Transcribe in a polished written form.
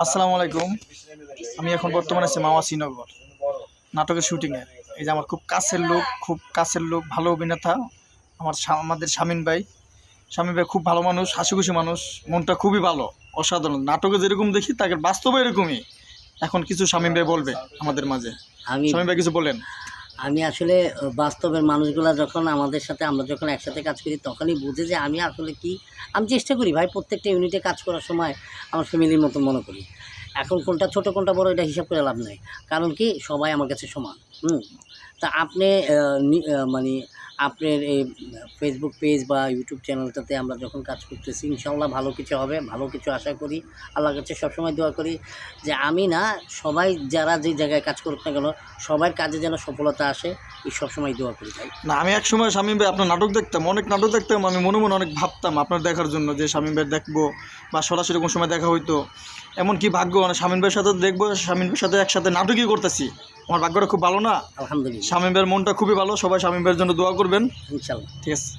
আসসালামু আলাইকুম। আমি এখন বর্তমানে আছি মাওয়া শ্রীনগর নাটকের শুটিংয়ে। এই যে আমার খুব কাছের লোক ভালো অভিনেতা আমাদের শামীম ভাই খুব ভালো মানুষ, হাসিখুশি মানুষ, মনটা খুবই ভালো, অসাধারণ। নাটকে যেরকম দেখি তাকে বাস্তবে এরকমই। এখন কিছু শামীম ভাই বলবে আমাদের মাঝে। শামীম ভাই কিছু বলেন। আমি আসলে বাস্তবের মানুষগুলা যখন আমাদের সাথে আমরা যখন একসাথে কাজ করি তখনই বুঝি যে আমি আসলে কি আমি চেষ্টা করি ভাই প্রত্যেকটা ইউনিটে কাজ করার সময় আমার ফ্যামিলির মতো মনে করি। এখন কোনটা ছোট কোনটা বড় এটা হিসাব করে লাভ নেই, কারণ কি সবাই আমার কাছে সমান। তা আপনি মানে আপনার এই ফেসবুক পেজ বা ইউটিউব চ্যানেলটাতে আমরা যখন কাজ করতেছি ইনশাআল্লাহ ভালো কিছু হবে, ভালো কিছু আশা করি। আল্লাহর কাছে সবসময় দোয়া করি যে আমি না সবাই যারা যে জায়গায় কাজ করুক না কেন সবার কাজে যেন সফলতা আসে, এই সবসময় দোয়া করি ভাই। না, আমি একসময় শামীম ভাই আপনার নাটক দেখতাম, অনেক নাটক দেখতাম। আমি মনে মনে অনেক ভাবতাম আপনার দেখার জন্য, যে শামীম ভাই দেখবো বা সরাসরি কোনো সময় দেখা হইতো। এমন কি ভাগ্য, মানে শামীম ভাইয়ের সাথে দেখবো, শামীম ভাইয়ের সাথে একসাথে নাটকই করতেছি। আমার ভাগ্যটা খুব ভালো না? আলহামদুলিল্লাহ। শামীম ভাইয়ের মনটা খুবই ভালো। সবাই শামীম ভাইয়ের জন্য দোয়া করবেন ইনশাআল্লাহ। ঠিক আছে।